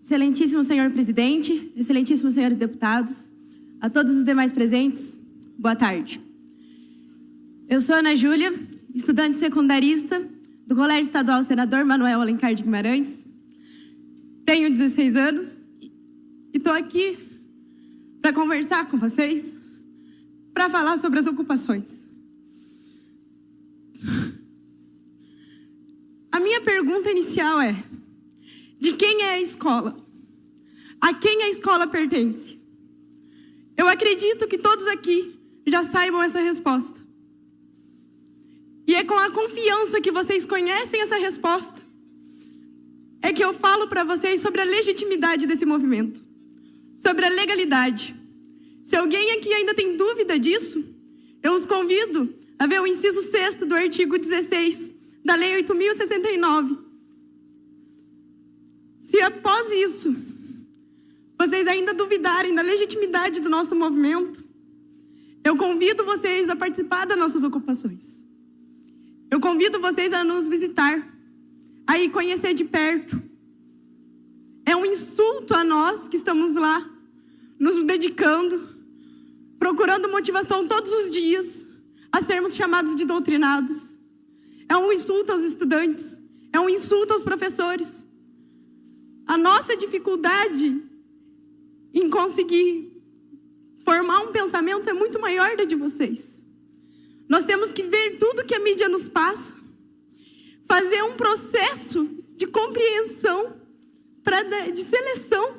Excelentíssimo senhor presidente, excelentíssimos senhores deputados, a todos os demais presentes, boa tarde. Eu sou Ana Júlia, estudante secundarista do Colégio Estadual Senador Manuel Alencar de Guimarães. Tenho 16 anos e estou aqui para conversar com vocês, para falar sobre as ocupações. A minha pergunta inicial é: de quem é a escola? A quem a escola pertence? Eu acredito que todos aqui já saibam essa resposta. E é com a confiança que vocês conhecem essa resposta é que eu falo para vocês sobre a legitimidade desse movimento, sobre a legalidade. Se alguém aqui ainda tem dúvida disso, eu os convido a ver o inciso 6º do artigo 16 da Lei 8.069. Se após isso, vocês ainda duvidarem da legitimidade do nosso movimento, eu convido vocês a participar das nossas ocupações. Eu convido vocês a nos visitar, a ir conhecer de perto. É um insulto a nós que estamos lá, nos dedicando, procurando motivação todos os dias, a sermos chamados de doutrinados. É um insulto aos estudantes, é um insulto aos professores. A nossa dificuldade em conseguir formar um pensamento é muito maior da de vocês. Nós temos que ver tudo que a mídia nos passa, fazer um processo de compreensão, de seleção,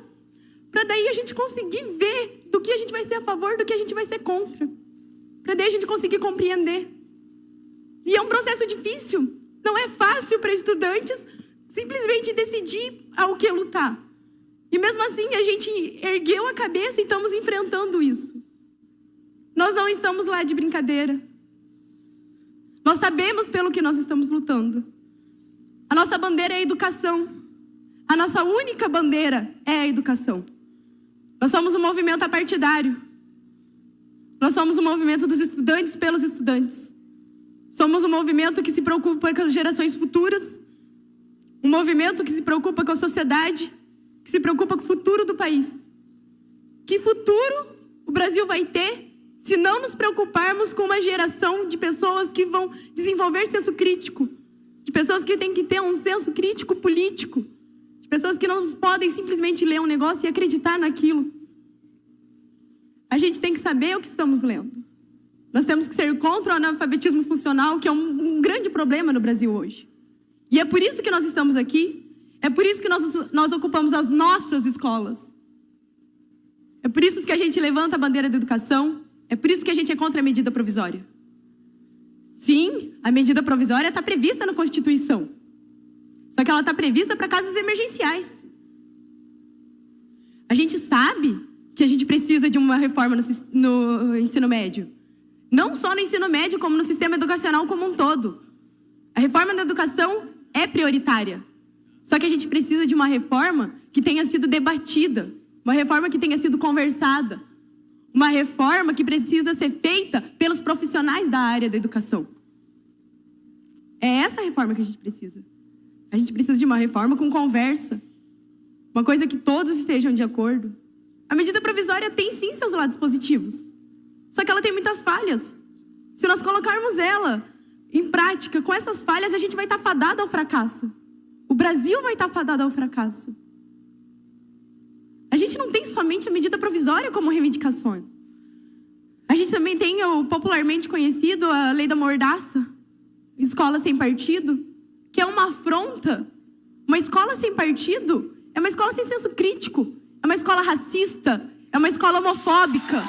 para daí a gente conseguir ver do que a gente vai ser a favor, do que a gente vai ser contra, para daí a gente conseguir compreender. E é um processo difícil, não é fácil para estudantes simplesmente decidir ao que lutar. E mesmo assim a gente ergueu a cabeça e estamos enfrentando isso. Nós não estamos lá de brincadeira. Nós sabemos pelo que nós estamos lutando. A nossa bandeira é a educação. A nossa única bandeira é a educação. Nós somos um movimento apartidário. Nós somos um movimento dos estudantes pelos estudantes. Somos um movimento que se preocupa com as gerações futuras. Um movimento que se preocupa com a sociedade, que se preocupa com o futuro do país. Que futuro o Brasil vai ter se não nos preocuparmos com uma geração de pessoas que vão desenvolver senso crítico, de pessoas que têm que ter um senso crítico político, de pessoas que não podem simplesmente ler um negócio e acreditar naquilo. A gente tem que saber o que estamos lendo. Nós temos que ser contra o analfabetismo funcional, que é um grande problema no Brasil hoje. E é por isso que nós estamos aqui, é por isso que nós ocupamos as nossas escolas. É por isso que a gente levanta a bandeira da educação, é por isso que a gente é contra a medida provisória. Sim, a medida provisória está prevista na Constituição. Só que ela está prevista para casos emergenciais. A gente sabe que a gente precisa de uma reforma no ensino médio. Não só no ensino médio, como no sistema educacional como um todo. A reforma da educação é prioritária. Só que a gente precisa de uma reforma que tenha sido debatida, uma reforma que tenha sido conversada, uma reforma que precisa ser feita pelos profissionais da área da educação. É essa reforma que a gente precisa. A gente precisa de uma reforma com conversa, uma coisa que todos estejam de acordo. A medida provisória tem sim seus lados positivos, só que ela tem muitas falhas. Se nós colocarmos ela em prática, com essas falhas, a gente vai estar fadado ao fracasso. O Brasil vai estar fadado ao fracasso. A gente não tem somente a medida provisória como reivindicação. A gente também tem o popularmente conhecido, a lei da mordaça, escola sem partido, que é uma afronta. Uma escola sem partido é uma escola sem senso crítico, é uma escola racista, é uma escola homofóbica.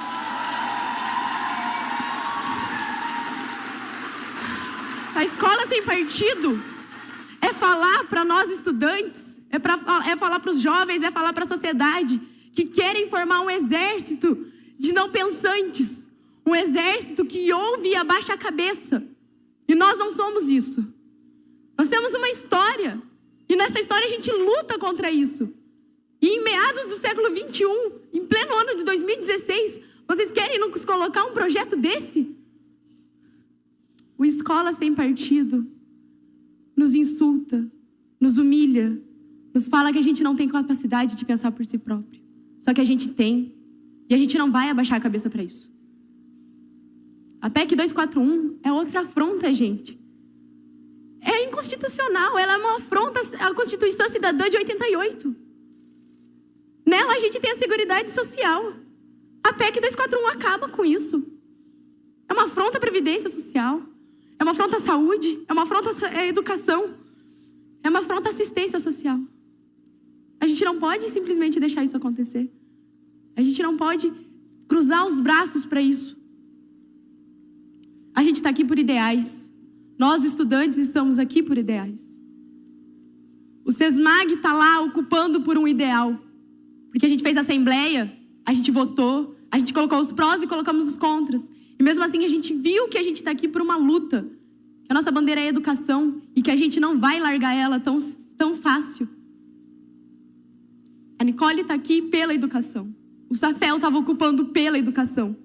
A escola sem partido é falar para nós estudantes, é falar para os jovens, é falar para a sociedade que querem formar um exército de não pensantes, um exército que ouve e abaixa a cabeça. E nós não somos isso. Nós temos uma história, e nessa história a gente luta contra isso. E em meados do século XXI, em pleno ano de 2016, vocês querem nos colocar um projeto desse? O Escola Sem Partido nos insulta, nos humilha, nos fala que a gente não tem capacidade de pensar por si próprio. Só que a gente tem. E a gente não vai abaixar a cabeça para isso. A PEC 241 é outra afronta, gente. É inconstitucional. Ela é uma afronta à Constituição Cidadã de 88. Nela a gente tem a Seguridade Social. A PEC 241 acaba com isso. É uma afronta à Previdência Social. É uma afronta à saúde. É uma afronta à educação. É uma afronta à assistência social. A gente não pode simplesmente deixar isso acontecer. A gente não pode cruzar os braços para isso. A gente está aqui por ideais. Nós, estudantes, estamos aqui por ideais. O SESMAG está lá ocupando por um ideal. Porque a gente fez assembleia, a gente votou, a gente colocou os prós e colocamos os contras. E mesmo assim a gente viu que a gente está aqui por uma luta. Que a nossa bandeira é a educação e que a gente não vai largar ela tão fácil. A Nicole está aqui pela educação. O Safel estava ocupando pela educação.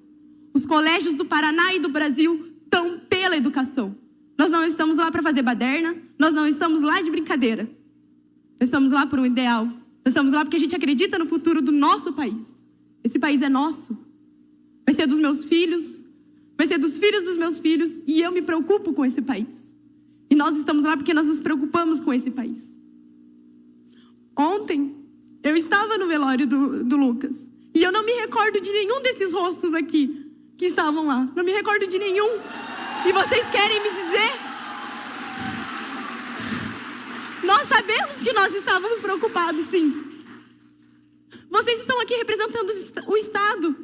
Os colégios do Paraná e do Brasil estão pela educação. Nós não estamos lá para fazer baderna, nós não estamos lá de brincadeira. Nós estamos lá por um ideal. Nós estamos lá porque a gente acredita no futuro do nosso país. Esse país é nosso. Vai ser dos meus filhos, vai ser dos filhos dos meus filhos, e eu me preocupo com esse país. E nós estamos lá porque nós nos preocupamos com esse país. Ontem, eu estava no velório do Lucas. E eu não me recordo de nenhum desses rostos aqui que estavam lá. Não me recordo de nenhum. E vocês querem me dizer? Nós sabemos que nós estávamos preocupados, sim. Vocês estão aqui representando o Estado.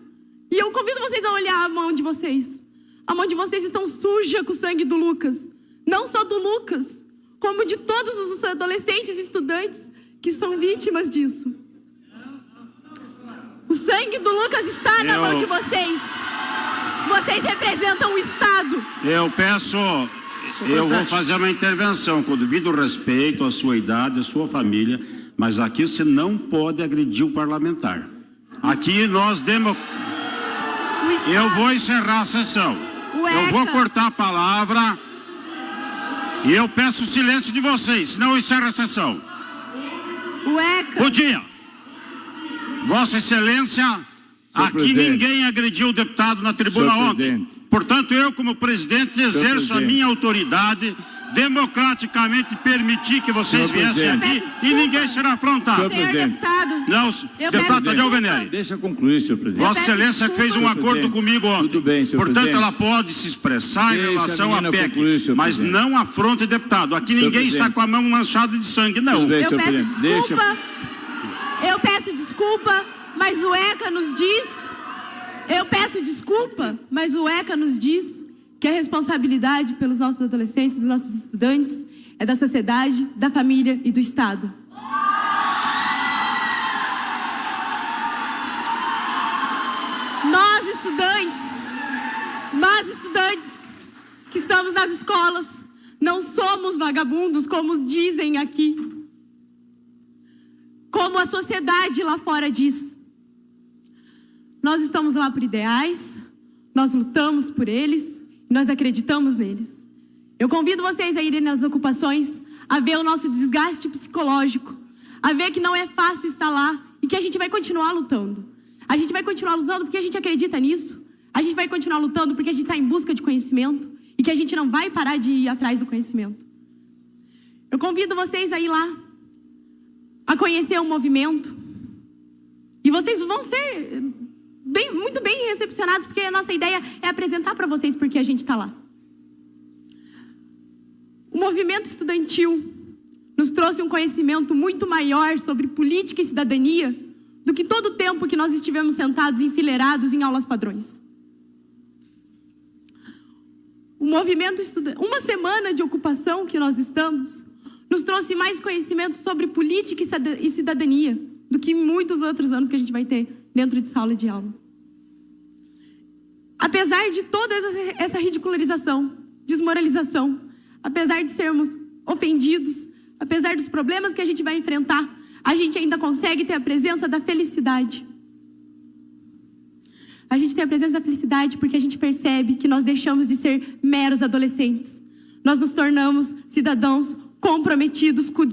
E eu convido vocês a olhar a mão de vocês. A mão de vocês está suja com o sangue do Lucas. Não só do Lucas, como de todos os adolescentes e estudantes que são vítimas disso. O sangue do Lucas está na mão de vocês. Vocês representam o Estado. Eu vou fazer uma intervenção com devido respeito à sua idade, à sua família, mas aqui você não pode agredir o parlamentar. Aqui nós Eu vou encerrar a sessão. Eu vou cortar a palavra e eu peço o silêncio de vocês, senão eu encerro a sessão. Bom dia. Vossa Excelência, aqui ninguém agrediu o deputado na tribuna ontem. Portanto, eu, como presidente, exerço a minha autoridade, democraticamente permitir que vocês viessem aqui e ninguém será afrontado. Senhor deputado. Não, deputado Tadeu Venere. Deixa concluir, senhor presidente. Vossa Excelência fez um acordo comigo ontem. Tudo bem, senhor Portanto, presidente. ela pode se expressar em relação à PEC, concluir, mas não afronte deputado. Aqui ninguém está com a mão manchada de sangue, não. Tudo bem, Eu senhor peço presidente. desculpa. Eu peço desculpa, mas o ECA nos diz... Eu peço desculpa, mas o ECA nos diz que a responsabilidade pelos nossos adolescentes, dos nossos estudantes, é da sociedade, da família e do Estado. Nós estudantes que estamos nas escolas, não somos vagabundos, como dizem aqui. Como a sociedade lá fora diz. Nós estamos lá por ideais, nós lutamos por eles, nós acreditamos neles. Eu convido vocês a irem nas ocupações, a ver o nosso desgaste psicológico, a ver que não é fácil estar lá e que a gente vai continuar lutando. A gente vai continuar lutando porque a gente acredita nisso. A gente vai continuar lutando porque a gente está em busca de conhecimento e que a gente não vai parar de ir atrás do conhecimento. Eu convido vocês a ir lá, a conhecer o movimento. E vocês vão ser muito bem recepcionados, porque a nossa ideia é apresentar para vocês porque a gente está lá. O movimento estudantil nos trouxe um conhecimento muito maior sobre política e cidadania do que todo o tempo que nós estivemos sentados enfileirados em aulas padrões. O movimento estudantil, uma semana de ocupação que nós estamos, nos trouxe mais conhecimento sobre política e cidadania do que muitos outros anos que a gente vai ter dentro de sala de aula. Apesar de toda essa ridicularização, desmoralização, apesar de sermos ofendidos, apesar dos problemas que a gente vai enfrentar, a gente ainda consegue ter a presença da felicidade. A gente tem a presença da felicidade porque a gente percebe que nós deixamos de ser meros adolescentes. Nós nos tornamos cidadãos comprometidos com